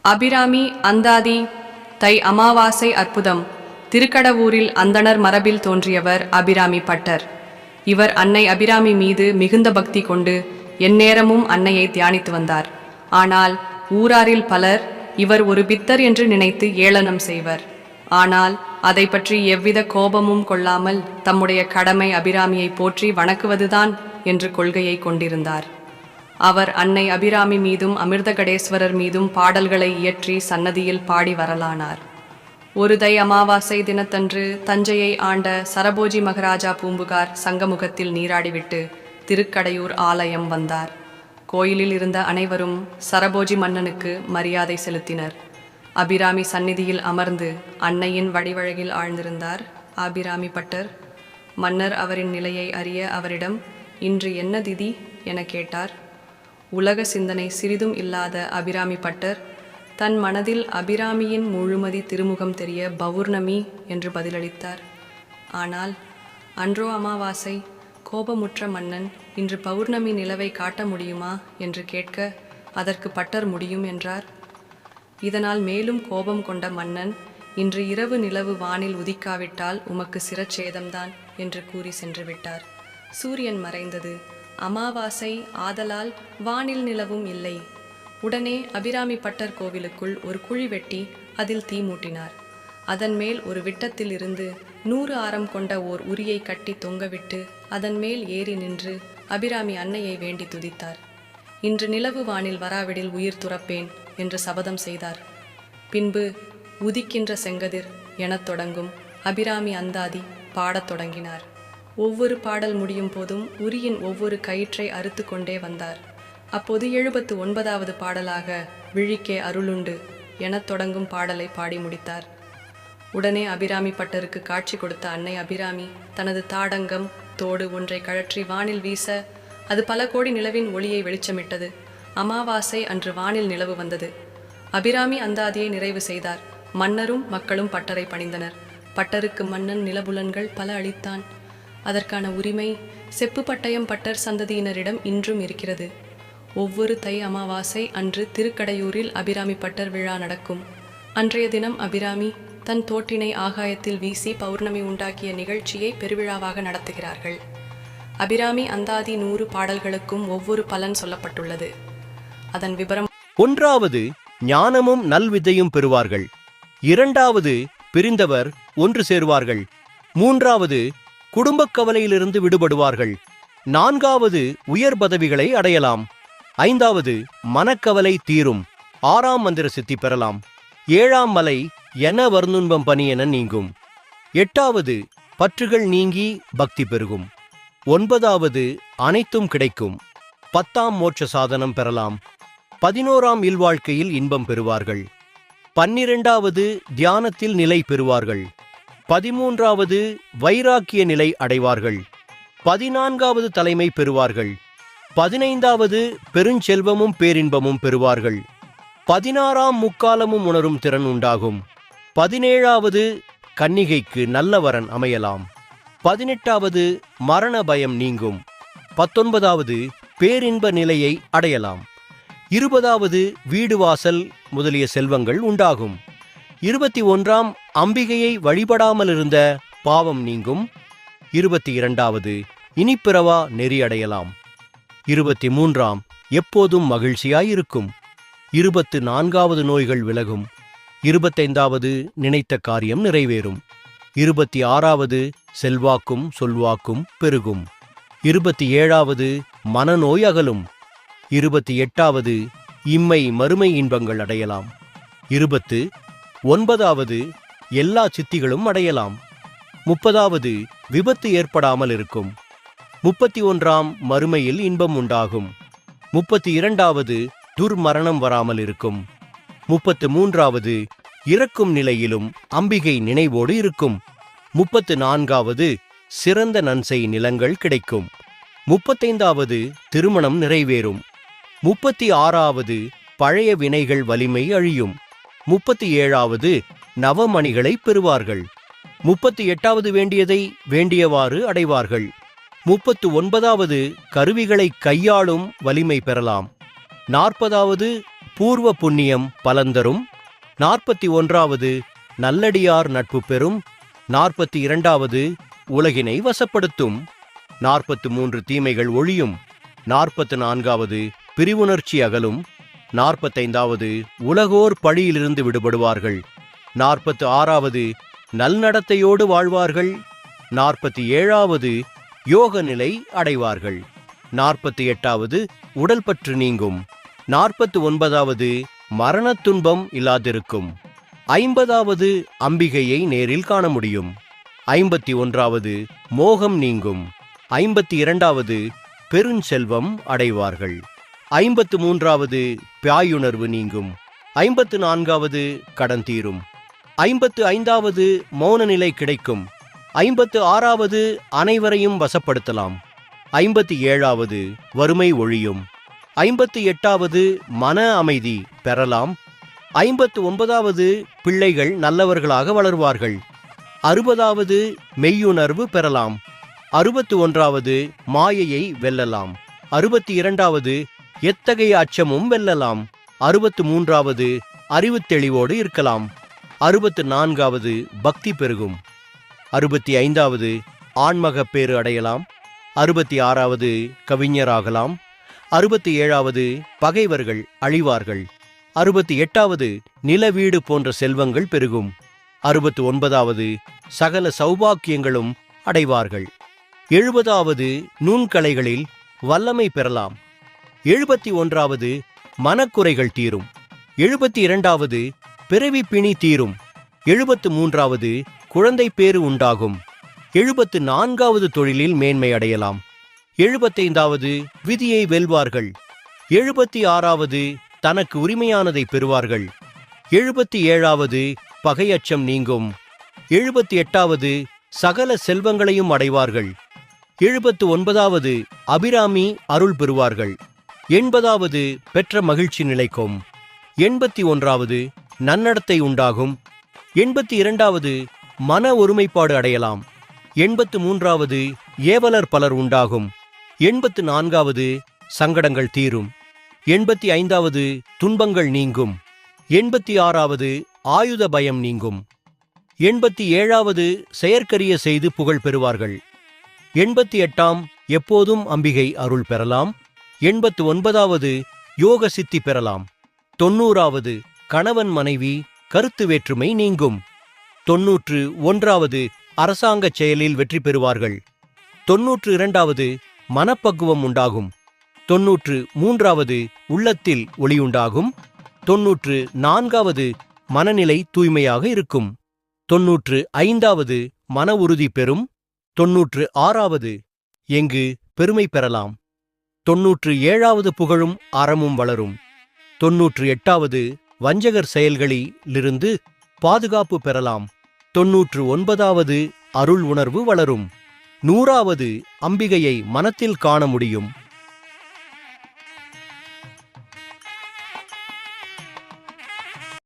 அபிராமி அந்தாதி தை அமாவாசை அற்புதம். திருக்கடவூரில் அந்தணர் மரபில் தோன்றியவர் அபிராமி பட்டர். இவர் அன்னை அபிராமி மீது மிகுந்த பக்தி கொண்டு எந்நேரமும் அன்னையை தியானித்து வந்தார். ஆனால் ஊராரில் பலர் இவர் ஒரு பித்தர் என்று நினைத்து ஏளனம் செய்வர். ஆனால் அதை பற்றி எவ்வித கோபமும் கொள்ளாமல் தம்முடைய கடமை அபிராமியை போற்றி வணக்குவதுதான் என்று கொள்கையை கொண்டிருந்தார். அவர் அன்னை அபிராமி மீதும் அமிர்தகடேஸ்வரர் மீதும் பாடல்களை இயற்றி சன்னதியில் பாடி வரலானார். ஒரு தை அமாவாசை தினத்தன்று தஞ்சையை ஆண்ட சரபோஜி மகாராஜா பூம்புகார் சங்கமுகத்தில் நீராடிவிட்டு திருக்கடையூர் ஆலயம் வந்தார். கோயிலில் இருந்த அனைவரும் சரபோஜி மன்னனுக்கு மரியாதை செலுத்தினர். அபிராமி சந்நிதியில் அமர்ந்து அன்னையின் வடிவழகில் ஆழ்ந்திருந்தார் அபிராமி பட்டர். மன்னர் அவரின் நிலையை அறிய அவரிடம், இன்று என்ன திதி என கேட்டார். உலக சிந்தனை சிறிதும் இல்லாத அபிராமி பட்டர் தன் மனதில் அபிராமியின் முழுமதி திருமுகம் தெரிய பௌர்ணமி என்று பதிலளித்தார். ஆனால் அன்றோ அமாவாசை. கோபமுற்ற மன்னன் இன்று பௌர்ணமி நிலவை காட்ட முடியுமா என்று கேட்க, அதற்கு பட்டர் முடியும் என்றார். இதனால் மேலும் கோபம் கொண்ட மன்னன், இன்று இரவு நிலவு வானில் உதிக்காவிட்டால் உமக்கு சிரச்சேதம்தான் என்று கூறி சென்று விட்டார். சூரியன் மறைந்தது. அமாவாசை ஆதலால் வானில் நிலவும் இல்லை. உடனே அபிராமி பட்டர் கோவிலுக்குள் ஒரு குழி வெட்டி அதில் தீ மூட்டினார். அதன் மேல் ஒரு விட்டத்தில் இருந்து 100 ஆரம் கொண்ட ஓர் உரியை கட்டி தொங்கவிட்டு அதன் மேல் ஏறி நின்று அபிராமி அன்னையை வேண்டி துதித்தார். இன்று நிலவு வானில் வராவிடில் உயிர் துறப்பேன் என்று சபதம் செய்தார். பின்பு உதிக்கின்ற செங்கதிர் எனத் தொடங்கும் அபிராமி அந்தாதி பாடத் தொடங்கினார். ஒவ்வொரு பாடல் முடியும் போதும் உரியின் ஒவ்வொரு கயிற்றை அறுத்து கொண்டே வந்தார். அப்போது 79வது பாடலாக விழிக்கே அருளுண்டு எனத் தொடங்கும் பாடலை பாடி முடித்தார். உடனே அபிராமி பட்டருக்கு காட்சி கொடுத்த அன்னை அபிராமி தனது தாடங்கம் தோடு ஒன்றை கழற்றி வானில் வீச அது பல கோடி நிலவின் ஒளியை வெளிச்சமிட்டது. அமாவாசை அன்று வானில் நிலவு வந்தது. அபிராமி அந்தாதியை நிறைவு செய்தார். மன்னரும் மக்களும் பட்டரை பணிந்தனர். பட்டருக்கு மன்னன் நிலபுலன்கள் பல அளித்தான். அதற்கான உரிமை செப்பு பட்டயம் பட்டர் சந்ததியினரிடம் இன்றும் இருக்கிறது. ஒவ்வொரு தை அமாவாசை அன்று திருக்கடையூரில் அபிராமி பட்டர் விழா நடக்கும். அன்றைய தினம் அபிராமி தன் தோட்டினை ஆகாயத்தில் வீசி பௌர்ணமி உண்டாக்கிய நிகழ்ச்சியை பெருவிழாவாக நடத்துகிறார்கள். அபிராமி அந்தாதி 100 பாடல்களுக்கும் ஒவ்வொரு பலன் சொல்லப்பட்டுள்ளது. அதன் விபரம்: 1வது ஞானமும் நல்வித்தையும் பெறுவார்கள். 2வது பிரிந்தவர் ஒன்று சேருவார்கள். 3வது குடும்பக் கவலையிலிருந்து விடுபடுவார்கள். 4வது உயர் பதவிகளை அடையலாம். 5வது மனக்கவலை தீரும். 6ஆம் மந்திர சித்தி பெறலாம். 7ஆம் மலை என வருந்துன்பம் பனி என நீங்கும். 8வது பற்றுகள் நீங்கி பக்தி பெருகும். 9வது அனைத்தும் கிடைக்கும். 10ஆம் மோட்ச சாதனம் பெறலாம். 11ஆம் இல்வாழ்க்கையில் இன்பம் பெறுவார்கள். 12வது தியானத்தில் நிலை பெறுவார்கள். 13வது வைராக்கிய நிலை அடைவார்கள். 14வது தலைமை பெறுவார்கள். 15வது பெருஞ்செல்வமும் பேரின்பமும் பெறுவார்கள். 16ஆம் முக்காலமும் உணரும் திறன் உண்டாகும். 17வது கன்னிகைக்கு நல்ல வரன் அமையலாம். 18வது மரண பயம் நீங்கும். 19வது பேரின்ப நிலையை அடையலாம். 20வது வீடு வாசல் முதலிய செல்வங்கள் உண்டாகும். 21ஆம் அம்பிகையை வழிபடாமல் இருந்த பாவம் நீங்கும். 22வது இனிப்பிறவா நெறியடையலாம். 23ஆம் எப்போதும் மகிழ்ச்சியாயிருக்கும். 24வது நோய்கள் விலகும். 25வது நினைத்த காரியம் நிறைவேறும். 26வது செல்வாக்கும் சொல்வாக்கும் பெருகும். 27வது மனநோய் அகலும். 28வது இம்மை மறுமை இன்பங்கள் அடையலாம். 29வது எல்லா சித்திகளும் அடையலாம். 30வது விபத்து ஏற்படாமல் இருக்கும். 31ஆம் மறுமையில் இன்பம் உண்டாகும். 32வது துர்மரணம் வராமல் இருக்கும். 33வது இறக்கும் நிலையிலும் அம்பிகை நினைவோடு இருக்கும். 34வது சிறந்த நன்செய் நிலங்கள் கிடைக்கும். 35வது திருமணம் நிறைவேறும். 36வது பழைய வினைகள் வலிமை அழியும். 37வது நவமணிகளை பெறுவார்கள். 38வது வேண்டியதை வேண்டியவாறு அடைவார்கள். 39வது கருவிகளை கையாளும் வலிமை பெறலாம். 40வது பூர்வ புண்ணியம் பலந்தரும். 41வது நல்லடியார் நட்பு பெறும். 42வது உலகினை வசப்படுத்தும். 43 தீமைகள் ஒழியும். 44வது பிரிவுணர்ச்சி அகலும். 45வது உலகோர் பழியிலிருந்து விடுபடுவார்கள். 46வது நல்நடத்தையோடு வாழ்வார்கள். 47வது யோக நிலை அடைவார்கள். 48வது உடல்பற்று நீங்கும். 49வது மரணத் துன்பம் இல்லாதிருக்கும். 50வது அம்பிகையை நேரில் காண முடியும். 51வது மோகம் நீங்கும். 52வது பெருஞ்செல்வம் அடைவார்கள். 53வது பியாயுணர்வு நீங்கும். 54வது கடன் தீரும். 55வது மௌன நிலை கிடைக்கும். 56வது அனைவரையும் வசப்படுத்தலாம். 57வது வறுமை ஒழியும். 58வது மன அமைதி பெறலாம். 59வது பிள்ளைகள் நல்லவர்களாக வளர்வார்கள். 60வது மெய்யுணர்வு பெறலாம். 61வது மாயையை வெல்லலாம். 62வது எத்தகைய அச்சமும் வெல்லலாம். 63வது அறிவு தெளிவோடு இருக்கலாம். 64வது பக்தி பெருகும். 65வது ஆண்மகப் பேறு அடையலாம். 66வது கவிஞராகலாம். 67வது பகைவர்கள் அழிவார்கள். 68வது நில வீடு போன்ற செல்வங்கள் பெருகும். 69வது சகல சௌபாக்கியங்களும் அடைவார்கள். 70வது நுண்கலைகளில் வல்லமை பெறலாம். 71வது மனக்குறைகள் தீரும். 72வது பிறவி பிணி தீரும். 73வது குழந்தை பேறு உண்டாகும். 74வது தொழிலில் மேன்மை அடையலாம். 75வது விதியை வெல்வார்கள். 76வது தனக்கு உரிமையானதை பெறுவார்கள். 77வது பகையச்சம் நீங்கும். 78வது சகல செல்வங்களையும் அடைவார்கள். 79வது அபிராமி அருள் பெறுவார்கள். 80வது பெற்ற மகிழ்ச்சி நிலைக்கும். 81வது நன்னடத்தை உண்டாகும். 82வது மன ஒருமைப்பாடு அடையலாம். 83வது ஏவலர் பலர் உண்டாகும். 84வது சங்கடங்கள் தீரும். 85வது துன்பங்கள் நீங்கும். 86வது ஆயுத பயம் நீங்கும். 87வது செயற்கரிய செய்து புகழ் பெறுவார்கள். 88ஆம் எப்போதும் அம்பிகை அருள் பெறலாம். 89வது யோக சித்தி பெறலாம். 90வது கணவன் மனைவி கருத்து வேற்றுமை நீங்கும். 91வது அரசாங்கச் செயலில் வெற்றி பெறுவார்கள். 92வது மனப்பக்குவம் உண்டாகும். 93வது உள்ளத்தில் ஒளியுண்டாகும். 94வது மனநிலை தூய்மையாக இருக்கும். 95வது மன உறுதி பெறும். 96வது எங்கு பெருமை பெறலாம். 97வது புகழும் அறமும் வளரும். 98வது வஞ்சகர் செயல்களிலிருந்து பாதுகாப்பு பெறலாம். 99வது அருள் உணர்வு வளரும். 100வது அம்பிகையை மனத்தில் காண முடியும்.